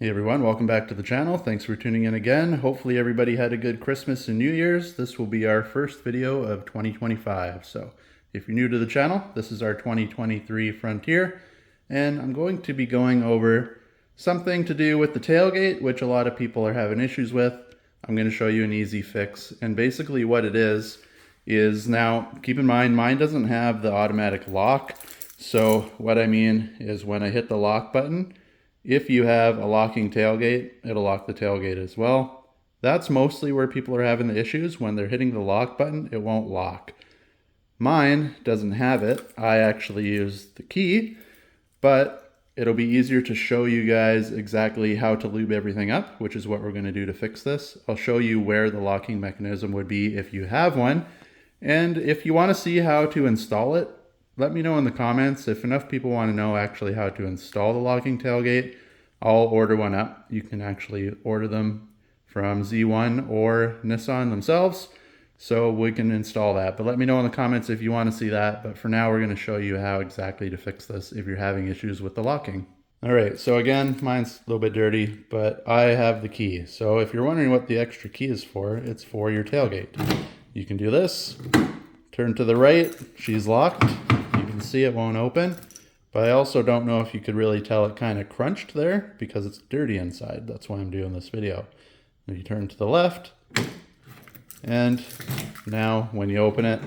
Hey everyone, welcome back to the channel. Thanks for tuning in again. Hopefully everybody had a good Christmas and New Year's. This will be our first video of 2025. So if you're new to the channel, this is our 2023 Frontier, and I'm going to be going over something to do with the tailgate, which a lot of people are having issues with. I'm going to show you an easy fix, and basically what it is now, keep in mind, mine doesn't have the automatic lock. So what I mean is when I hit the lock button, if you have a locking tailgate, it'll lock the tailgate as well. That's mostly where people are having the issues. When they're hitting the lock button, it won't lock. Mine doesn't have it. I actually use the key, but it'll be easier to show you guys exactly how to lube everything up, which is what we're going to do to fix this. I'll show you where the locking mechanism would be if you have one. And if you want to see how to install it, let me know in the comments. If enough people want to know actually how to install the locking tailgate, I'll order one up. You can actually order them from Z1 or Nissan themselves, so we can install that. But let me know in the comments if you want to see that. But for now, we're going to show you how exactly to fix this if you're having issues with the locking. All right, so again, mine's a little bit dirty, but I have the key. So if you're wondering what the extra key is for, it's for your tailgate. You can do this, turn to the right, she's locked. See, it won't open, but I also don't know if you could really tell it kind of crunched there because it's dirty inside. That's why I'm doing this video. And you turn to the left, and now when you open it,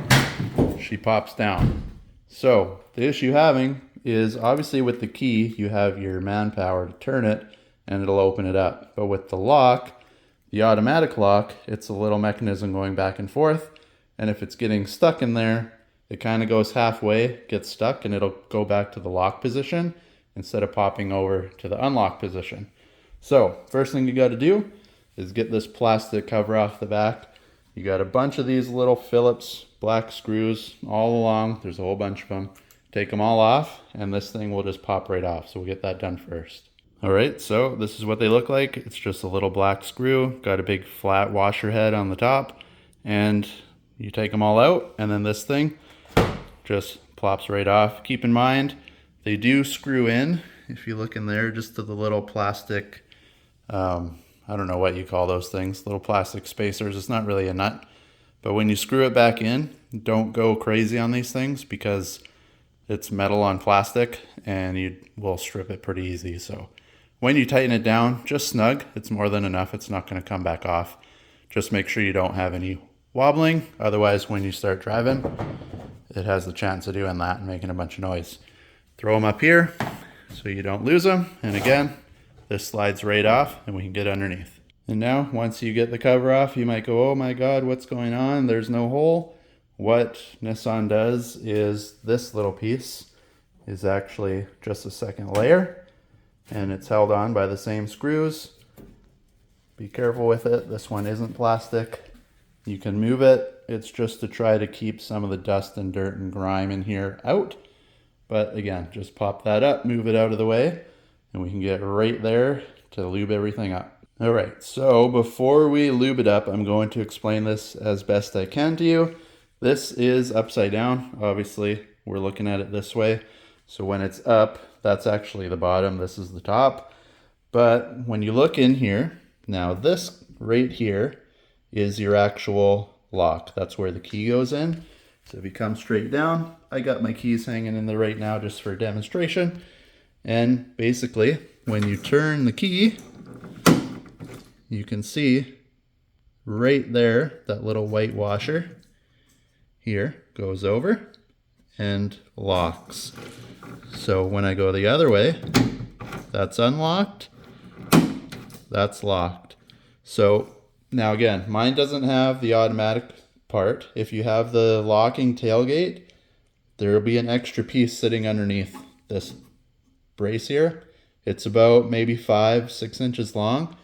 she pops down. So the issue you're having is obviously with the key, you have your manpower to turn it and it'll open it up. But with the lock, the automatic lock, it's a little mechanism going back and forth. And if it's getting stuck in there, it kind of goes halfway, gets stuck, and it'll go back to the lock position instead of popping over to the unlock position. So first thing you got to do is get this plastic cover off the back. You got a bunch of these little Phillips black screws all along. There's a whole bunch of them. Take them all off, and this thing will just pop right off. So we'll get that done first. All right, so this is what they look like. It's just a little black screw, got a big flat washer head on the top, and you take them all out, and then this thing just plops right off. Keep in mind, they do screw in, if you look in there, just to the little plastic, I don't know what you call those things, little plastic spacers. It's not really a nut, but when you screw it back in, don't go crazy on these things because it's metal on plastic and you will strip it pretty easy. So when you tighten it down, just snug. It's more than enough. It's not going to come back off. Just make sure you don't have any wobbling. Otherwise, when you start driving, it has the chance of doing that and making a bunch of noise. Throw them up here so you don't lose them. And again, this slides right off and we can get underneath. And now, once you get the cover off, you might go, oh my God, what's going on? There's no hole. What Nissan does is this little piece is actually just a second layer and it's held on by the same screws. Be careful with it. This one isn't plastic. You can move it. It's just to try to keep some of the dust and dirt and grime in here out. But again, just pop that up, move it out of the way, and we can get right there to lube everything up. All right, so before we lube it up, I'm going to explain this as best I can to you. This is upside down. Obviously, we're looking at it this way. So when it's up, that's actually the bottom. This is the top. But when you look in here, now this right here is your actual lock. That's where the key goes in. So if you come straight down, I got my keys hanging in there right now just for demonstration. And basically, when you turn the key, you can see right there, that little white washer here goes over and locks. So when I go the other way, that's unlocked, that's locked. So now again, mine doesn't have the automatic part. If you have the locking tailgate, there will be an extra piece sitting underneath this brace here. It's about maybe 5-6 inches long.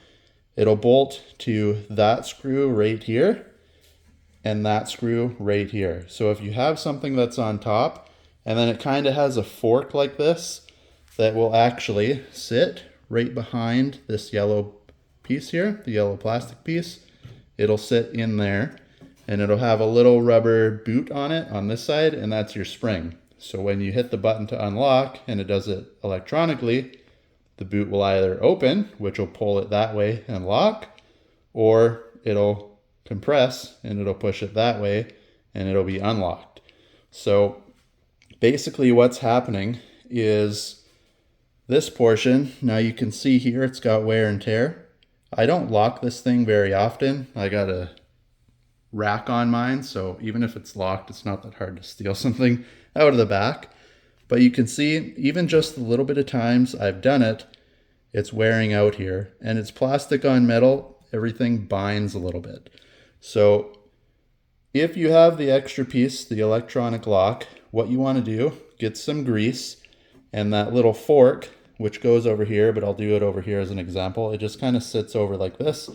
It'll bolt to that screw right here and that screw right here. So if you have something that's on top and then it kind of has a fork like this that will actually sit right behind this yellow piece here, the yellow plastic piece, it'll sit in there and it'll have a little rubber boot on it on this side, and that's your spring. So when you hit the button to unlock and it does it electronically, the boot will either open, which will pull it that way and lock, or it'll compress and it'll push it that way and it'll be unlocked. So basically what's happening is this portion, now you can see here it's got wear and tear. I don't lock this thing very often. I got a rack on mine, so even if it's locked, it's not that hard to steal something out of the back. But you can see, even just the little bit of times I've done it, it's wearing out here. And it's plastic on metal, everything binds a little bit. So if you have the extra piece, the electronic lock, what you want to do, get some grease, and that little fork, which goes over here, but I'll do it over here as an example. It just kind of sits over like this,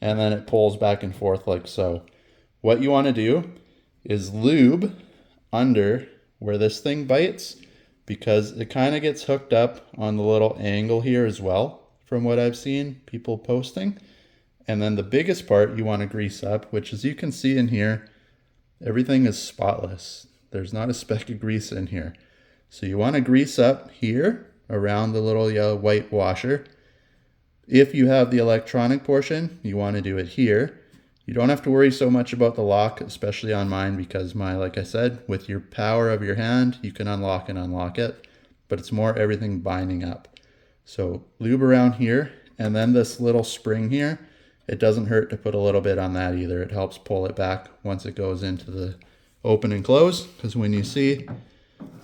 and then it pulls back and forth like so. What you want to do is lube under where this thing bites, because it kind of gets hooked up on the little angle here as well, from what I've seen people posting. And then the biggest part you want to grease up, which as you can see in here, everything is spotless. There's not a speck of grease in here. So you want to grease up here around the little yellow white washer. If you have the electronic portion, you want to do it here. You don't have to worry so much about the lock, especially on mine, because like I said, with your power of your hand, you can unlock and unlock it, but it's more everything binding up. So lube around here, and then this little spring here, it doesn't hurt to put a little bit on that either. It helps pull it back once it goes into the open and close, because when you see,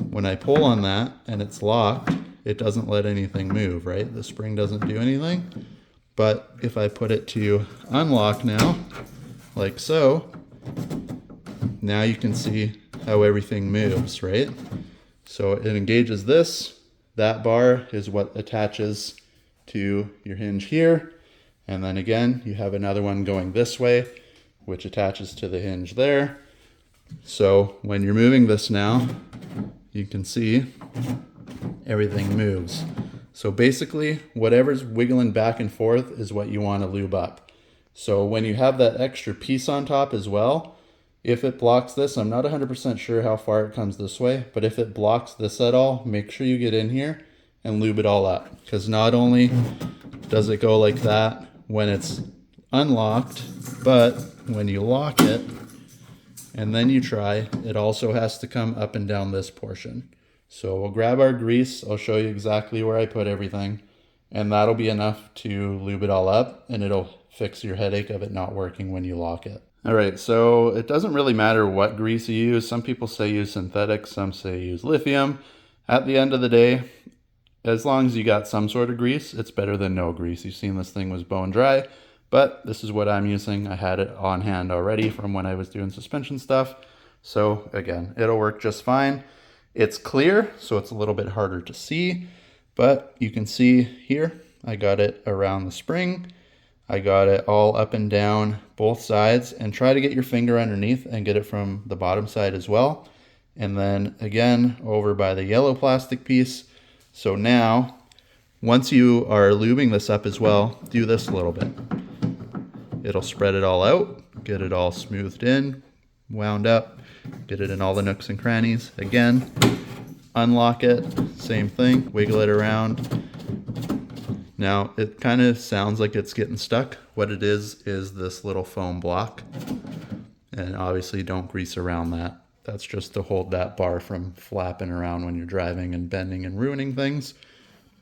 when I pull on that and it's locked, it doesn't let anything move, right? The spring doesn't do anything. But if I put it to unlock now, like so, now you can see how everything moves, right? So it engages this. That bar is what attaches to your hinge here. And then again, you have another one going this way, which attaches to the hinge there. So when you're moving this now, you can see everything moves. So basically, whatever's wiggling back and forth is what you want to lube up. So when you have that extra piece on top as well, if it blocks this, I'm not 100% sure how far it comes this way, but if it blocks this at all, make sure you get in here and lube it all up. Because not only does it go like that when it's unlocked, but when you lock it and then you try, it also has to come up and down this portion. So we'll grab our grease. I'll show you exactly where I put everything, and that'll be enough to lube it all up, and it'll fix your headache of it not working when you lock it. All right, so it doesn't really matter what grease you use. Some people say use synthetic, some say use lithium. At the end of the day, as long as you got some sort of grease, it's better than no grease. You've seen this thing was bone dry, but this is what I'm using. I had it on hand already from when I was doing suspension stuff. So again, it'll work just fine. It's clear, so it's a little bit harder to see, but you can see here, I got it around the spring. I got it all up and down both sides, and try to get your finger underneath and get it from the bottom side as well. And then again, over by the yellow plastic piece. So now, once you are lubing this up as well, do this a little bit. It'll spread it all out, get it all smoothed in, wound up, get it in all the nooks and crannies. Again, unlock it, same thing, wiggle it around. Now, it kind of sounds like it's getting stuck. What it is this little foam block. And obviously don't grease around that. That's just to hold that bar from flapping around when you're driving and bending and ruining things.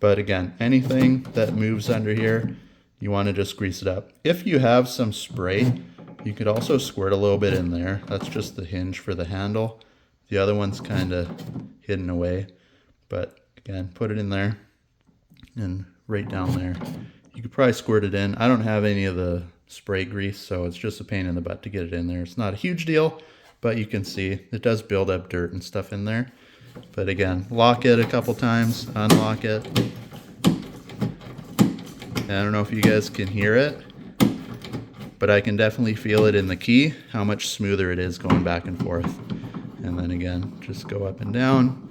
But again, anything that moves under here, you want to just grease it up. If you have some spray, you could also squirt a little bit in there. That's just the hinge for the handle. The other one's kind of hidden away. But again, put it in there and right down there. You could probably squirt it in. I don't have any of the spray grease, so it's just a pain in the butt to get it in there. It's not a huge deal, but you can see it does build up dirt and stuff in there. But again, lock it a couple times, unlock it. And I don't know if you guys can hear it, but I can definitely feel it in the key, how much smoother it is going back and forth. And then again, just go up and down.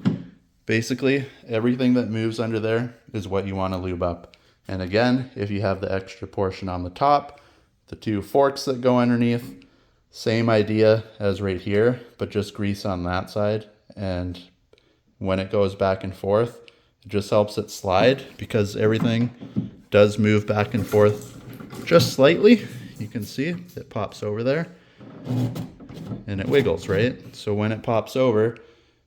Basically, everything that moves under there is what you want to lube up. And again, if you have the extra portion on the top, the two forks that go underneath, same idea as right here, but just grease on that side. And when it goes back and forth, It just helps it slide because everything does move back and forth just slightly. You can see it pops over there and it wiggles, right? So when it pops over,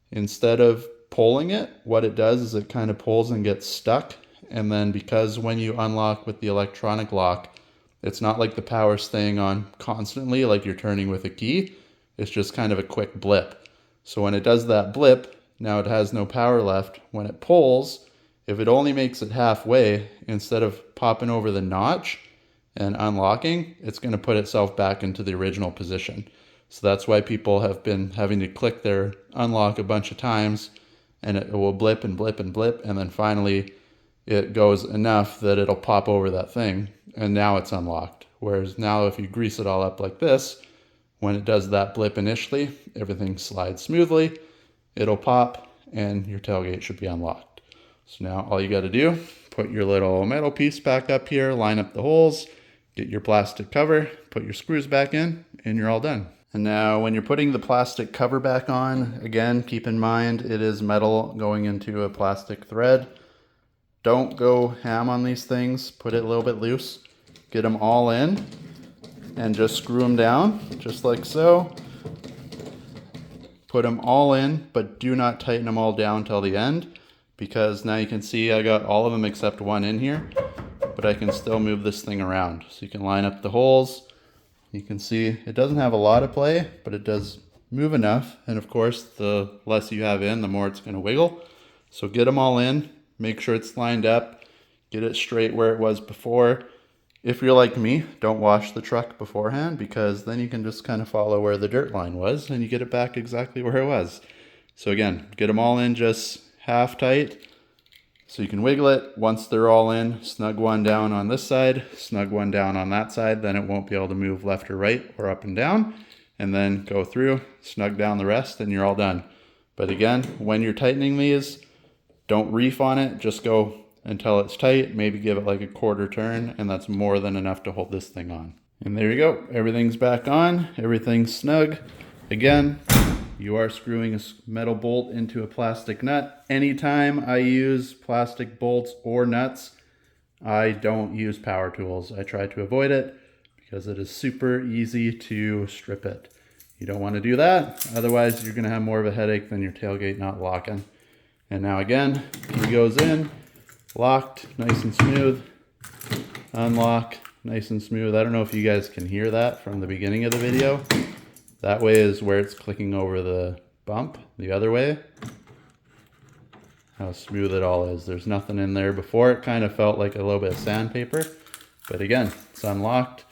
instead of pulling it, what it does is it kind of pulls and gets stuck. And then because when you unlock with the electronic lock, it's not like the power staying on constantly like you're turning with a key. It's just kind of a quick blip. So when it does that blip, now it has no power left. When it pulls, if it only makes it halfway, instead of popping over the notch and unlocking, it's going to put itself back into the original position. So that's why people have been having to click their unlock a bunch of times, and it will blip and blip and blip, and then finally it goes enough that it'll pop over that thing, and now it's unlocked. Whereas now if you grease it all up like this, when it does that blip initially, everything slides smoothly, it'll pop, and your tailgate should be unlocked. So now all you got to do, put your little metal piece back up here, line up the holes, get your plastic cover, put your screws back in, and you're all done. And now when you're putting the plastic cover back on, again, keep in mind it is metal going into a plastic thread. Don't go ham on these things. Put it a little bit loose. Get them all in and just screw them down, just like so. Put them all in, but do not tighten them all down till the end, because now you can see I got all of them except one in here, but I can still move this thing around. So you can line up the holes. You can see it doesn't have a lot of play, but it does move enough. And of course, the less you have in, the more it's going to wiggle. So get them all in, make sure it's lined up, get it straight where it was before. If you're like me, don't wash the truck beforehand, because then you can just kind of follow where the dirt line was and you get it back exactly where it was. So again, get them all in just half tight so you can wiggle it. Once they're all in, snug one down on this side, snug one down on that side, then it won't be able to move left or right or up and down. And then go through, snug down the rest, and you're all done. But again, when you're tightening these, don't reef on it, just go until it's tight, maybe give it like a quarter turn, and that's more than enough to hold this thing on. And there you go, everything's back on, everything's snug. Again, you are screwing a metal bolt into a plastic nut. Anytime I use plastic bolts or nuts, I don't use power tools. I try to avoid it because it is super easy to strip it. You don't want to do that, otherwise you're going to have more of a headache than your tailgate not locking. And now again, key goes in, locked, nice and smooth, unlock, nice and smooth. I don't know if you guys can hear that from the beginning of the video. That way is where it's clicking over the bump, the other way. How smooth it all is. There's nothing in there. Before it kind of felt like a little bit of sandpaper, but again, it's unlocked,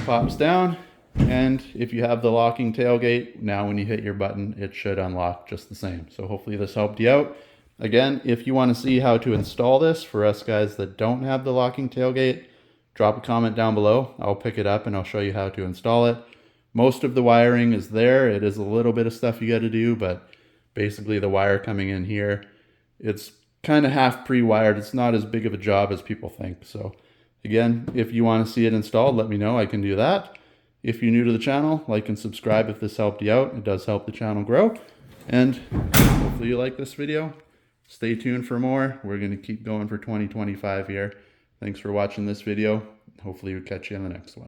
pops down, and if you have the locking tailgate, now when you hit your button, it should unlock just the same. So hopefully this helped you out. Again, if you want to see how to install this for us guys that don't have the locking tailgate, drop a comment down below. I'll pick it up and I'll show you how to install it. Most of the wiring is there. It is a little bit of stuff you got to do, but basically the wire coming in here, it's kind of half pre-wired. It's not as big of a job as people think. So again, if you want to see it installed, let me know. I can do that. If you're new to the channel, like and subscribe if this helped you out. It does help the channel grow. And hopefully you like this video. Stay tuned for more. We're going to keep going for 2025 here. Thanks for watching this video. Hopefully we'll catch you in the next one.